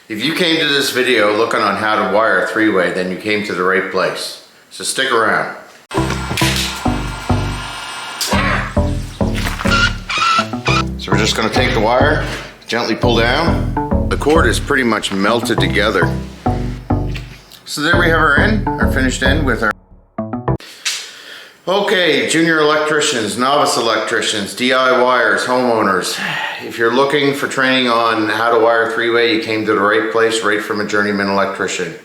If you came to this video looking on how to wire a three-way, then you came to the right place. So stick around. So we're just going to take the wire, gently pull down. The cord is pretty much melted together. So there we have our end, our finished end with our... Okay, junior electricians, novice electricians, DIYers, homeowners. If you're looking for training on how to wire three-way, you came to the right place, right from a journeyman electrician.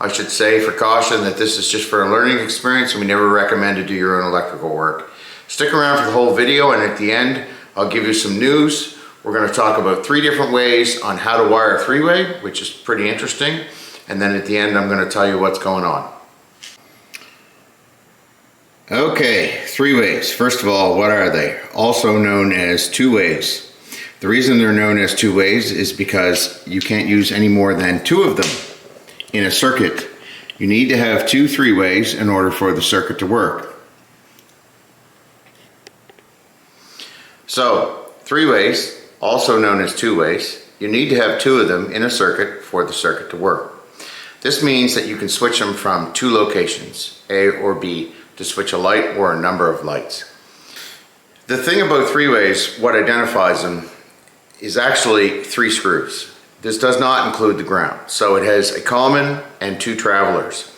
I should say for caution that this is just for a learning experience and we never recommend to do your own electrical work. Stick around for the whole video, and at the end, I'll give you some news. We're going to talk about 3 different ways on how to wire a three-way, which is pretty interesting. And then at the end, I'm going to tell you what's going on. Okay, three-ways. First of all, what are they? Also known as two-ways. The reason they're known as two-ways is because you can't use any more than 2 of them in a circuit. You need to have 2 three-ways in order for the circuit to work. So, three-ways, also known as two-ways, you need to have 2 of them in a circuit for the circuit to work. This means that you can switch them from 2 locations, A or B, to switch a light or a number of lights. The thing about three-ways, what identifies them, is actually 3 screws. This does not include the ground. So it has a common and 2 travelers.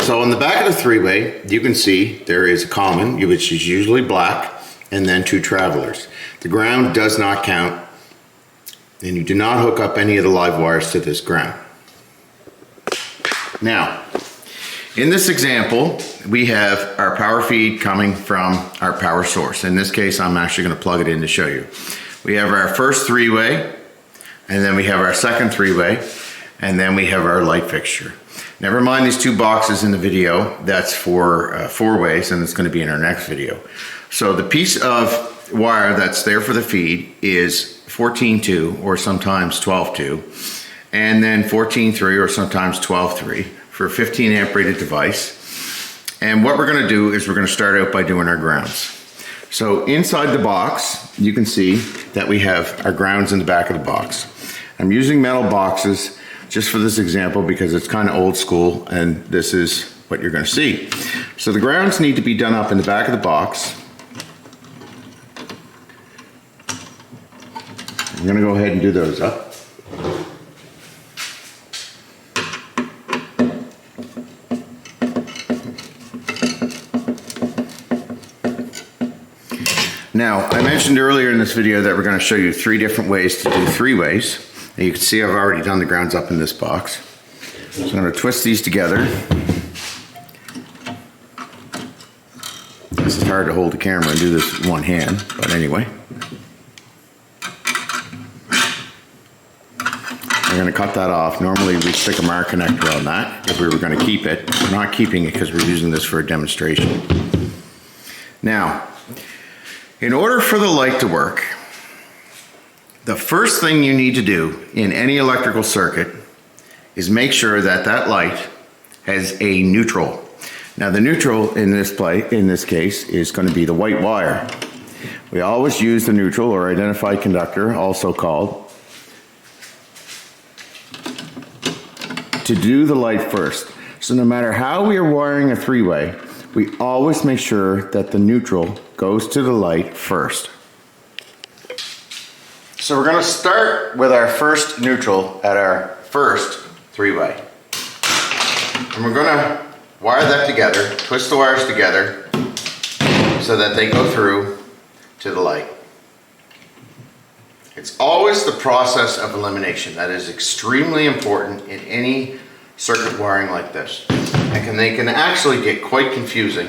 So on the back of the three-way, you can see there is a common, which is usually black, and then 2 travelers. The ground does not count, and you do not hook up any of the live wires to this ground. Now, in this example, we have our power feed coming from our power source. In this case, I'm actually going to plug it in to show you. We have our first three-way, and then we have our second three-way, and then we have our light fixture. Never mind these 2 boxes in the video. That's for 4 ways, and it's going to be in our next video. So the piece of wire that's there for the feed is 14-2 or sometimes 12-2, and then 14-3 or sometimes 12-3 for a 15 amp rated device. And what we're going to do is we're going to start out by doing our grounds. So inside the box, you can see that we have our grounds in the back of the box. I'm using metal boxes just for this example because it's kind of old school, and this is what you're going to see. So the grounds need to be done up in the back of the box. I'm going to go ahead and do those up. Now, I mentioned earlier in this video that we're going to show you 3 different ways to do three-ways. And you can see I've already done the grounds up in this box. So I'm going to twist these together. This is hard to hold the camera and do this with one hand, but anyway. I'm going to cut that off. Normally we'd stick a Mar connector on that if we were going to keep it. We're not keeping it because we're using this for a demonstration. Now, in order for the light to work, the first thing you need to do in any electrical circuit is make sure that that light has a neutral. Now the neutral in this case is going to be the white wire. We always use the neutral or identified conductor, also called, to do the light first. So no matter how we are wiring a three-way, we always make sure that the neutral goes to the light first. So we're going to start with our first neutral at our first three-way. And we're going to wire that together, twist the wires together so that they go through to the light. It's always the process of elimination that is extremely important in any circuit wiring like this. And they can actually get quite confusing,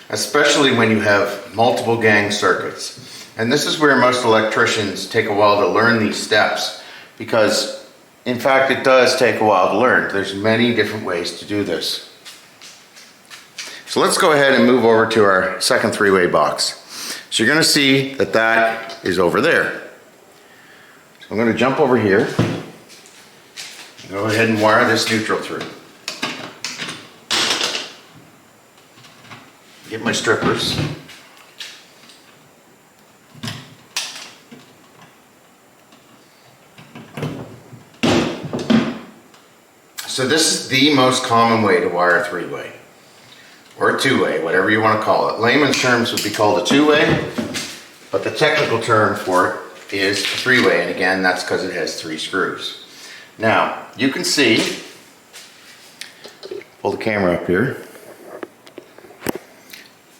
especially when you have multiple gang circuits. And this is where most electricians take a while to learn these steps, because in fact it does take a while to learn. There's many different ways to do this. So let's go ahead and move over to our second three-way box. So you're going to see that that is over there. So I'm going to jump over here. Go ahead and wire this neutral through. Get my strippers. So this is the most common way to wire a three-way or a two-way, whatever you want to call it. Layman's terms would be called a two-way, but the technical term for it is a three-way, and again, that's because it has 3 screws. Now, you can see, pull the camera up here,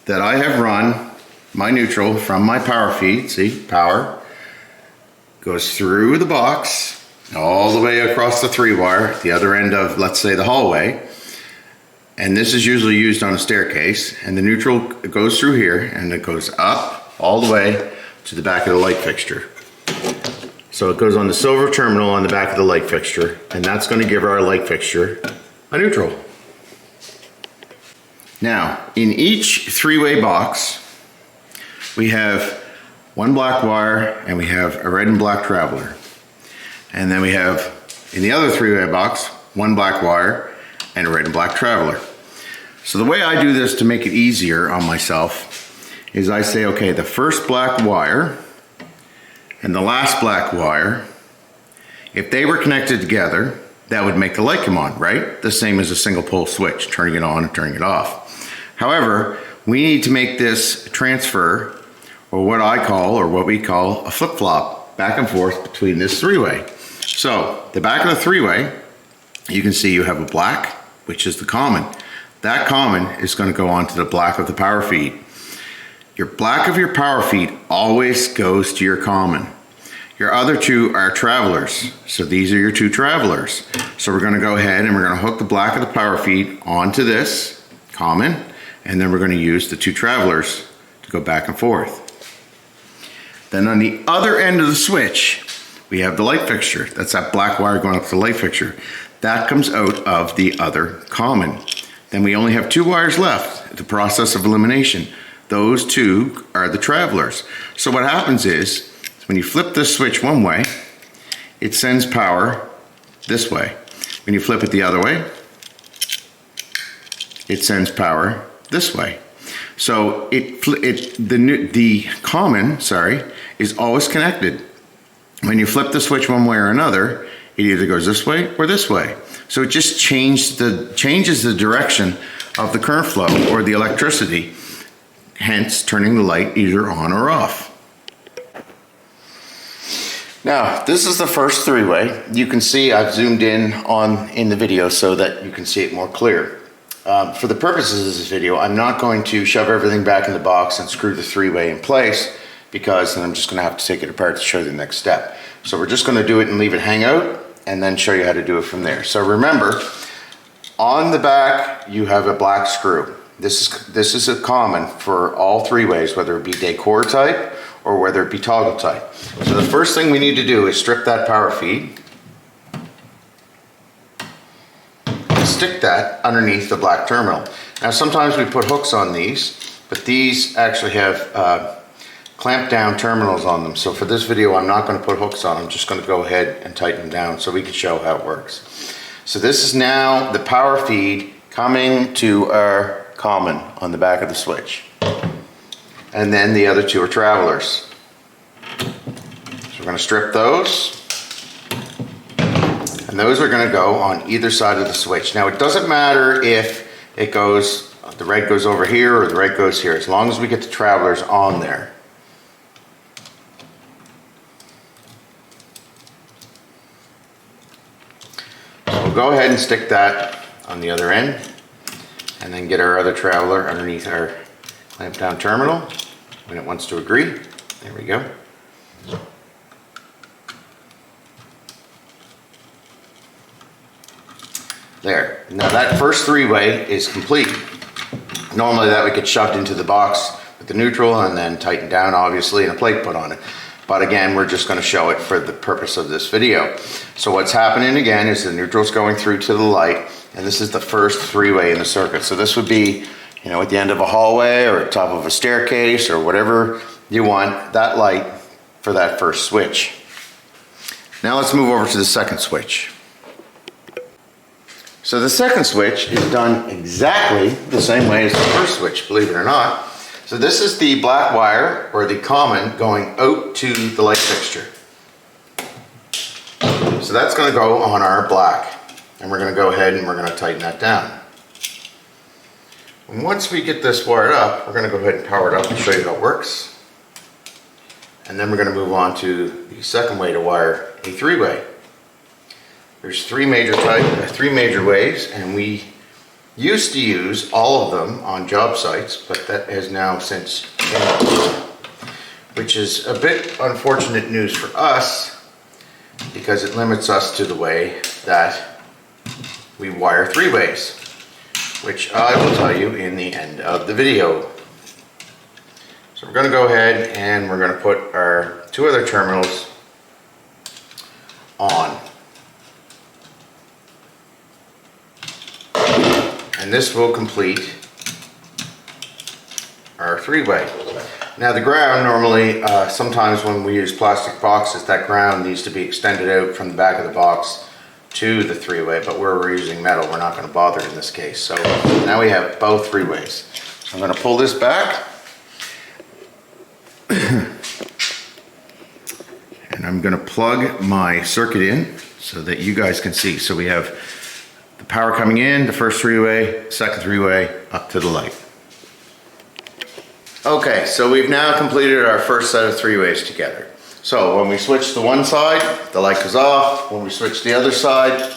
that I have run my neutral from my power feed. See, power goes through the box all the way across the 3-wire at the other end of, let's say, the hallway. And this is usually used on a staircase, and the neutral goes through here and it goes up all the way to the back of the light fixture. So it goes on the silver terminal on the back of the light fixture, and that's going to give our light fixture a neutral. Now, in each 3-way box, we have one black wire and we have a red and black traveler. And then we have, in the other 3-way box, one black wire and a red and black traveler. So the way I do this to make it easier on myself is I say, okay, the first black wire and the last black wire, if they were connected together, that would make the light come on, right? The same as a single pole switch, turning it on and turning it off. However, we need to make this transfer, or what I call, or what we call, a flip-flop back and forth between this 3-way. So the back of the 3-way, you can see you have a black, which is the common. That common is going to go onto the black of the power feed. Your black of your power feed always goes to your common. Your other 2 are travelers. So these are your 2 travelers. So we're going to go ahead and we're going to hook the black of the power feed onto this common, and then we're going to use the 2 travelers to go back and forth. Then on the other end of the switch, we have the light fixture. That's that black wire going up to the light fixture. That comes out of the other common. Then we only have 2 wires left, the process of elimination. Those 2 are the travelers. So what happens is, when you flip this switch one way, it sends power this way. When you flip it the other way, it sends power this way. So the common, is always connected. When you flip the switch one way or another, it either goes this way or this way. So it just changes the direction of the current flow or the electricity, hence turning the light either on or off. Now, this is the first 3-way. You can see I've zoomed in the video so that you can see it more clear. For the purposes of this video, I'm not going to shove everything back in the box and screw the 3-way in place, because then I'm just going to have to take it apart to show you the next step. So we're just going to do it and leave it hang out, and then show you how to do it from there. So remember, on the back you have a black screw. This is a common for all 3-ways, whether it be decor type or whether it be toggle type. So the first thing we need to do is strip that power feed, stick that underneath the black terminal. Now sometimes we put hooks on these, but these actually have clamp down terminals on them. So for this video, I'm not going to put hooks on. I'm just going to go ahead and tighten them down so we can show how it works. So this is now the power feed coming to our common on the back of the switch. And then the other 2 are travelers. So we're going to strip those. And those are going to go on either side of the switch. Now it doesn't matter if it goes, the red goes over here or the red goes here, as long as we get the travelers on there. We'll go ahead and stick that on the other end, and then get our other traveler underneath our clamp down terminal when it wants to agree. There we go. There. Now that first 3-way is complete. Normally that would get shoved into the box with the neutral and then tightened down, obviously, and a plate put on it. But again, we're just going to show it for the purpose of this video. So what's happening again is the neutral's going through to the light, and this is the first 3-way in the circuit. So this would be, at the end of a hallway or top of a staircase or whatever you want, that light for that first switch. Now let's move over to the second switch. So the second switch is done exactly the same way as the first switch, believe it or not. So this is the black wire, or the common, going out to the light fixture. So that's going to go on our black. and we're going to go ahead and we're going to tighten that down. And once we get this wired up, we're going to go ahead and power it up and show you how it works. And then we're going to move on to the second way to wire a three-way. There's three major ways, and we used to use all of them on job sites, but that has now since changed, which is a bit unfortunate news for us because it limits us to the way that we wire three ways, which I will tell you in the end of the video. So we're going to go ahead and we're going to put our two other terminals on. And this will complete our three-way. Now the ground normally, sometimes when we use plastic boxes, that ground needs to be extended out from the back of the box to the three-way, but we're using metal, we're not going to bother in this case. So now we have both three-ways. So I'm going to pull this back. And I'm going to plug my circuit in so that you guys can see. So we have the power coming in, the first three-way, second three-way, up to the light. Okay, so we've now completed our first set of three-ways together. So when we switch to one side, the light goes off. When we switch to the other side,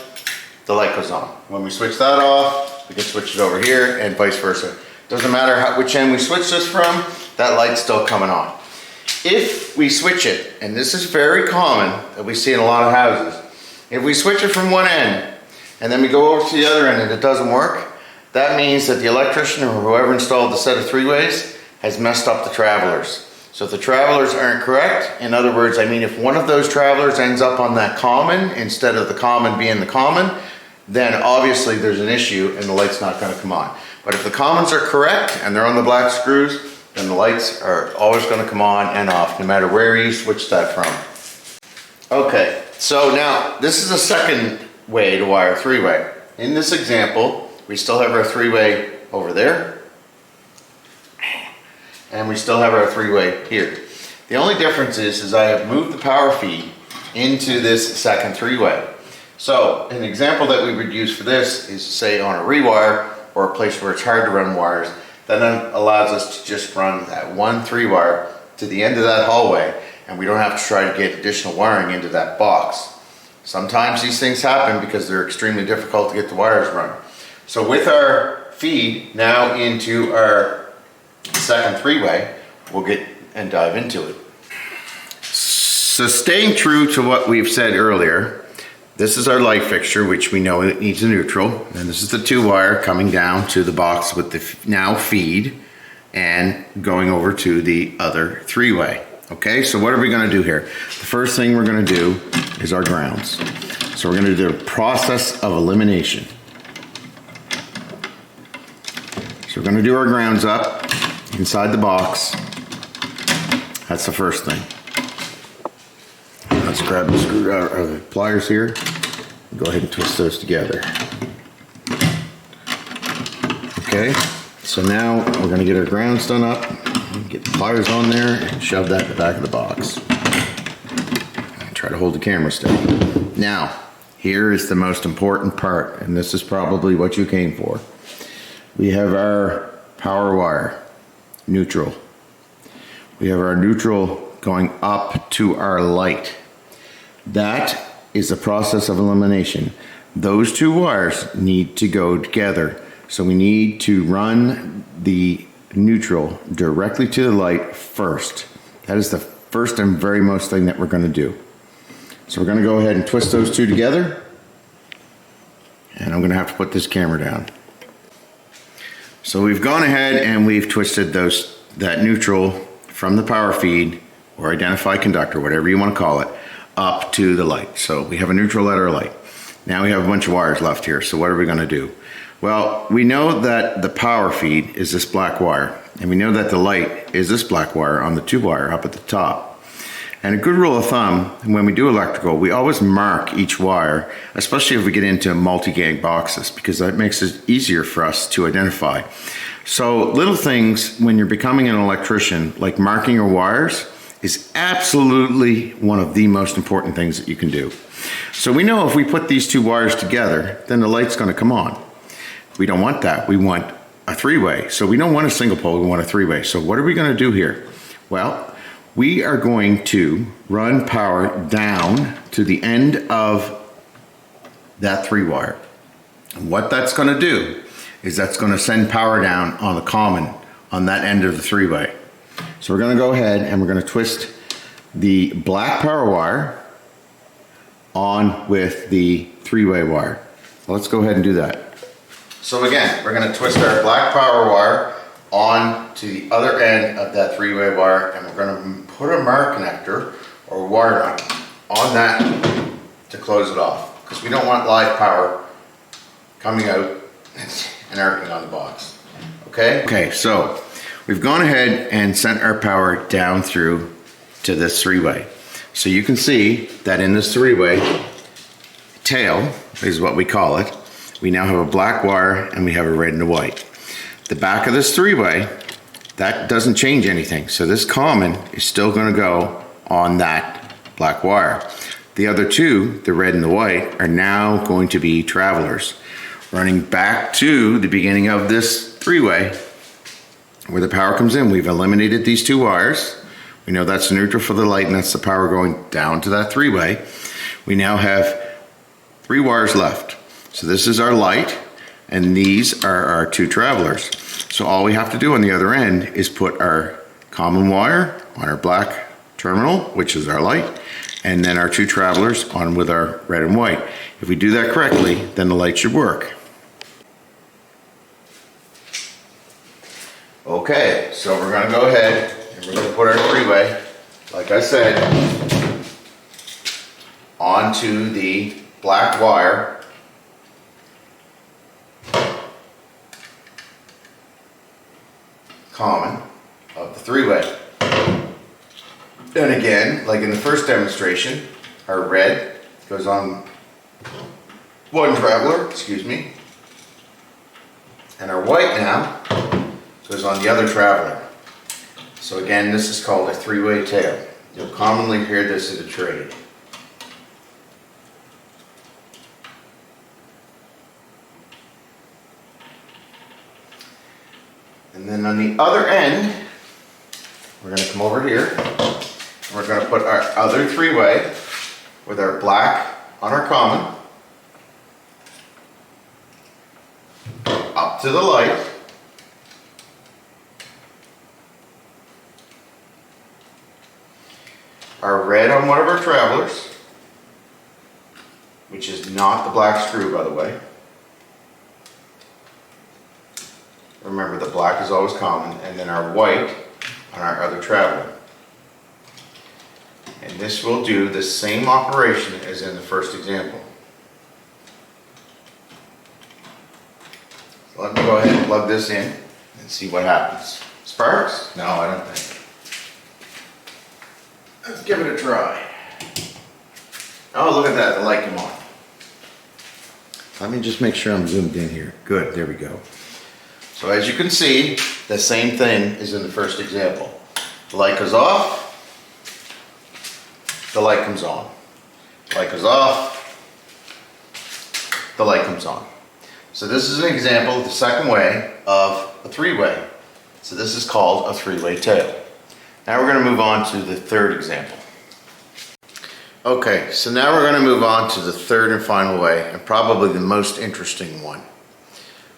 the light goes on. When we switch that off, we can switch it over here and vice versa. Doesn't matter which end we switch this from, that light's still coming on. If we switch it, and this is very common that we see in a lot of houses, if we switch it from one end and then we go over to the other end and it doesn't work, that means that the electrician or whoever installed the set of three-ways has messed up the travelers. So if the travelers aren't correct, in other words, I mean if one of those travelers ends up on that common instead of the common being the common, then obviously there's an issue and the light's not going to come on. But if the commons are correct and they're on the black screws, then the lights are always going to come on and off no matter where you switch that from. Okay, so now this is a second way to wire three-way. In this example, we still have our three-way over there, and we still have our three-way here. The only difference is I have moved the power feed into this second three-way. So an example that we would use for this is say on a rewire or a place where it's hard to run wires, that then allows us to just run that one three-wire to the end of that hallway, and we don't have to try to get additional wiring into that box. Sometimes these things happen because they're extremely difficult to get the wires run. So with our feed now into our second three-way, we'll get and dive into it. So staying true to what we've said earlier, this is our light fixture, which we know it needs a neutral, and this is the two-wire coming down to the box with the now feed and going over to the other three-way. Okay, so what are we going to do here? The first thing we're going to do is our grounds. So we're going to do a process of elimination. So we're going to do our grounds up inside the box. That's the first thing. Let's grab the screwdriver or the pliers here and go ahead and twist those together. Okay, so now we're going to get our grounds done up, get the pliers on there, and shove that in the back of the box. And try to hold the camera steady. Now, here is the most important part, and this is probably what you came for. We have our power wire, neutral. We have our neutral going up to our light. That is the process of elimination. Those two wires need to go together. So we need to run the neutral directly to the light first. That is the first and very most thing that we're going to do. So we're going to go ahead and twist those two together. And I'm going to have to put this camera down. So we've gone ahead and we've twisted that neutral from the power feed or identify conductor, whatever you want to call it, up to the light. So we have a neutral at our light. Now we have a bunch of wires left here. So what are we going to do? Well, we know that the power feed is this black wire, and we know that the light is this black wire on the two-wire up at the top. And a good rule of thumb, when we do electrical, we always mark each wire, especially if we get into multi-gang boxes, because that makes it easier for us to identify. So little things when you're becoming an electrician, like marking your wires, is absolutely one of the most important things that you can do. So we know if we put these two wires together, then the light's going to come on. We don't want that. We want a three-way. So we don't want a single pole, we want a three-way. So what are we going to do here? Well, we are going to run power down to the end of that three wire. And what that's going to do is that's going to send power down on the common on that end of the three-way. So we're going to go ahead and we're going to twist the black power wire on with the three-way wire. So let's go ahead and do that. So again, we're going to twist our black power wire on to the other end of that three-way wire, and we're going to put a mark connector or wire nut on that to close it off, because we don't want live power coming out and arcing on the box. Okay, so we've gone ahead and sent our power down through to this three-way. So you can see that in this three-way, tail is what we call it, we now have a black wire and we have a red and a white. The back of this three-way, that doesn't change anything. So this common is still going to go on that black wire. The other two, the red and the white, are now going to be travelers. Running back to the beginning of this three-way, where the power comes in, we've eliminated these two wires. We know that's neutral for the light and that's the power going down to that three-way. We now have three wires left. So this is our light and these are our two travelers. So all we have to do on the other end is put our common wire on our black terminal, which is our light, and then our two travelers on with our red and white. If we do that correctly, then the light should work. Okay, so we're going to go ahead and we're going to put our three-way, like I said, onto the black wire. Common of the three-way. And again, like in the first demonstration, our red goes on one traveler, and our white now goes on the other traveler. So again, this is called a three-way tail. You'll commonly hear this in a trade. And then on the other end, we're going to come over here and we're going to put our other three-way with our black on our common up to the light. Our red on one of our travelers, which is not the black screw, by the way. Remember, the black is always common, and then our white on our other traveler. And this will do the same operation as in the first example. So let me go ahead and plug this in and see what happens. Sparks? No, I don't think. Let's give it a try. Oh, look at that, the light came on. Let me just make sure I'm zoomed in here. Good, there we go. So as you can see, the same thing is in the first example. The light goes off, the light comes on. The light goes off, the light comes on. So this is an example of the second way of a three-way. So this is called a three-way tail. Now we're going to move on to the third example. Okay, so now we're going to move on to the third and final way, and probably the most interesting one.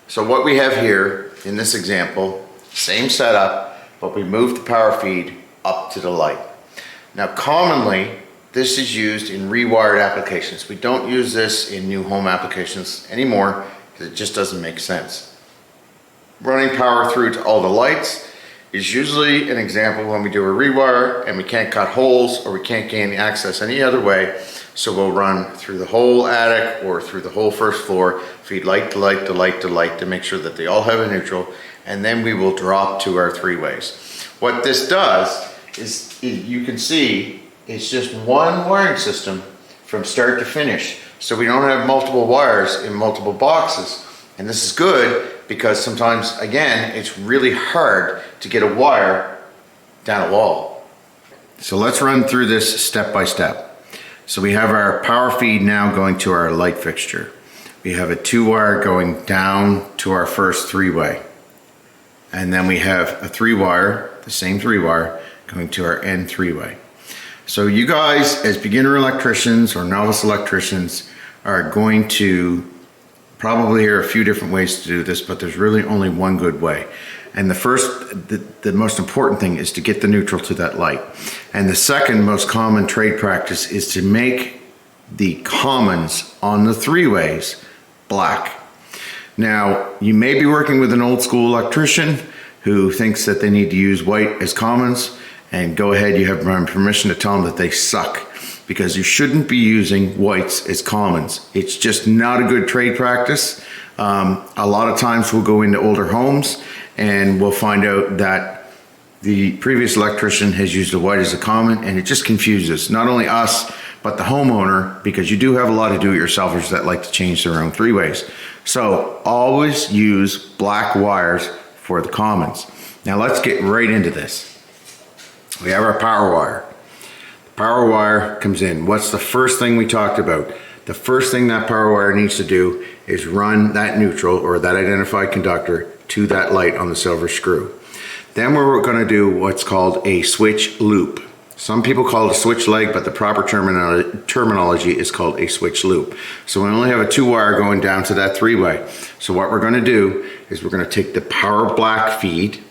So what we have here in this example, same setup, but we move the power feed up to the light. Now commonly, this is used in rewired applications. We don't use this in new home applications anymore because it just doesn't make sense. Running power through to all the lights is usually an example when we do a rewire and we can't cut holes or we can't gain access any other way. So we'll run through the whole attic or through the whole first floor, feed light to light to light to light to make sure that they all have a neutral, and then we will drop to our three ways. What this does is, you can see, it's just one wiring system from start to finish. So we don't have multiple wires in multiple boxes. And this is good because sometimes, again, it's really hard to get a wire down a wall. So let's run through this step by step. So we have our power feed now going to our light fixture. We have a 2-wire going down to our first 3-way. And then we have a 3-wire, the same 3-wire, going to our end 3-way. So you guys, as beginner electricians or novice electricians, are going to probably hear a few different ways to do this, but there's really only one good way. And the most important thing is to get the neutral to that light. And the second most common trade practice is to make the commons on the 3-ways black. Now, you may be working with an old school electrician who thinks that they need to use white as commons, and go ahead, you have my permission to tell them that they suck, because you shouldn't be using whites as commons. It's just not a good trade practice. A lot of times we'll go into older homes and we'll find out that the previous electrician has used the white as a common, and it just confuses not only us, but the homeowner, because you do have a lot of do-it-yourselfers that like to change their own 3-ways. So always use black wires for the commons. Now let's get right into this. We have our power wire. The power wire comes in. What's the first thing we talked about? The first thing that power wire needs to do is run that neutral, or that identified conductor, to that light on the silver screw. Then we're going to do what's called a switch loop. Some people call it a switch leg, but the proper terminology is called a switch loop. So we only have a 2-wire going down to that 3-way. So what we're going to do is we're going to take the power black feed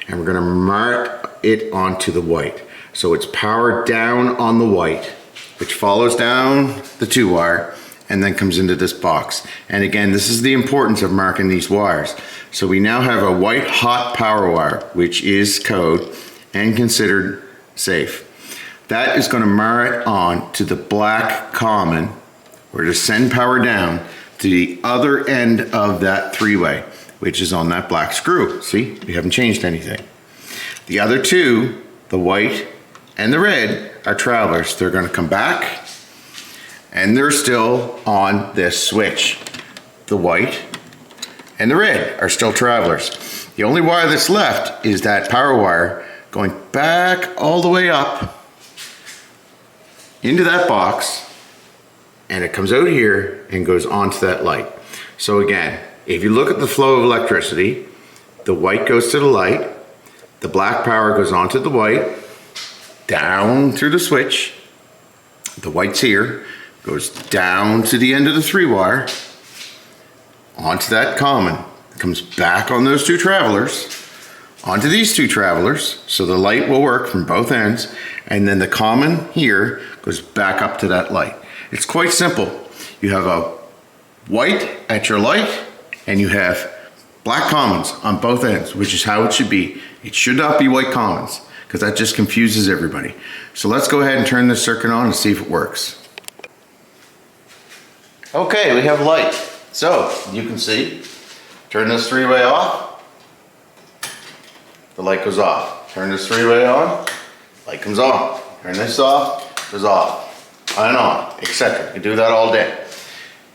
and we're going to mark it onto the white. So it's powered down on the white, which follows down the 2-wire and then comes into this box. And again, this is the importance of marking these wires. So we now have a white hot power wire, which is code and considered safe. That is going to mark it on to the black common, or to send power down to the other end of that 3-way, which is on that black screw. See, we haven't changed anything. The other two, the white and the red, are travelers. They're going to come back and they're still on this switch. The white and the red are still travelers. The only wire that's left is that power wire going back all the way up into that box, and it comes out here and goes onto that light. So again, if you look at the flow of electricity, the white goes to the light, the black power goes onto the white, down through the switch, the white's here, goes down to the end of the 3-wire, onto that common, comes back on those 2 travelers, onto these 2 travelers, so the light will work from both ends, and then the common here goes back up to that light. It's quite simple. You have a white at your light, and you have black commons on both ends, which is how it should be. It should not be white commons, because that just confuses everybody. So let's go ahead and turn this circuit on and see if it works. Okay, we have light. So you can see, turn this 3-way off, the light goes off. Turn this 3-way on, light comes on. Turn this off, goes off. On, etc. You can do that all day.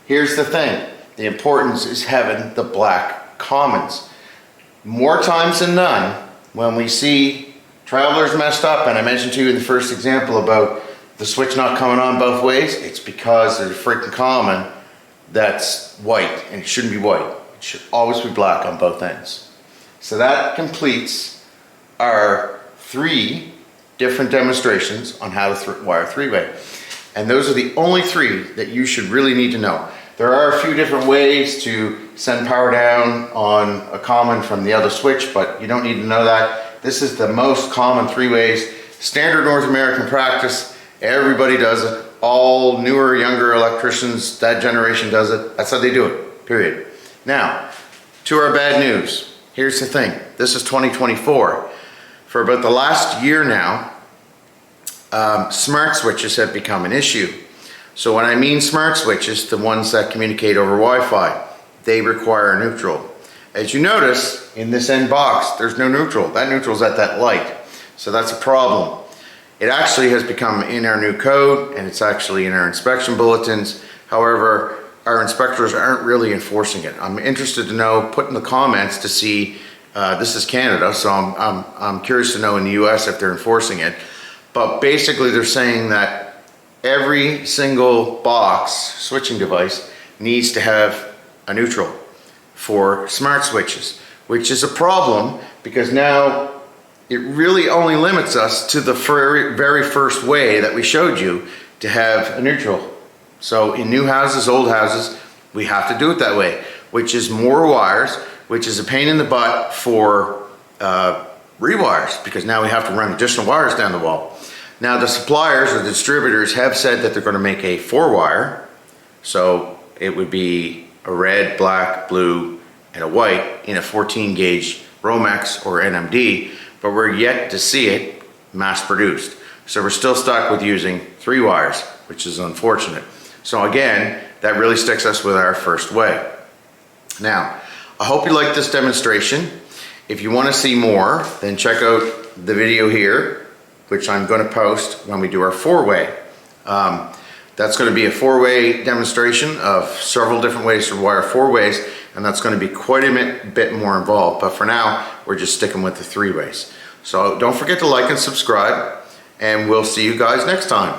Here's the thing. The importance is having the black commons. More times than none, when we see travelers messed up, and I mentioned to you in the first example about the switch not coming on both ways, it's because there's a freaking common that's white, and it shouldn't be white. It should always be black on both ends. So that completes our 3 different demonstrations on how to wire 3-way. And those are the only 3 that you should really need to know. There are a few different ways to send power down on a common from the other switch, but you don't need to know that. This is the most common 3-ways. Standard North American practice. Everybody does it. All newer, younger electricians, that generation does it. That's how they do it, period. Now, to our bad news. Here's the thing. This is 2024. For about the last year now, smart switches have become an issue. So when I mean smart switches, the ones that communicate over Wi-Fi, they require a neutral. As you notice, in this end box, there's no neutral. That neutral's at that light. So that's a problem. It actually has become in our new code, and it's actually in our inspection bulletins. However, our inspectors aren't really enforcing it. I'm interested to know, put in the comments to see, this is Canada, so I'm curious to know in the US if they're enforcing it. But basically they're saying that every single box switching device needs to have a neutral for smart switches, which is a problem because now it really only limits us to the very first way that we showed you to have a neutral. So in new houses, old houses, we have to do it that way, which is more wires, which is a pain in the butt for rewires, because now we have to run additional wires down the wall. Now the suppliers or the distributors have said that they're going to make a 4-wire, so it would be a red, black, blue, and a white in a 14 gauge Romex or NMD, but we're yet to see it mass produced. So we're still stuck with using 3 wires, which is unfortunate. So again, that really sticks us with our first way. Now, I hope you liked this demonstration. If you want to see more, then check out the video here, which I'm going to post when we do our 4-way. That's going to be a 4-way demonstration of several different ways to wire 4 ways, and that's going to be quite a bit more involved. But for now, we're just sticking with the 3 ways. So don't forget to like and subscribe, and we'll see you guys next time.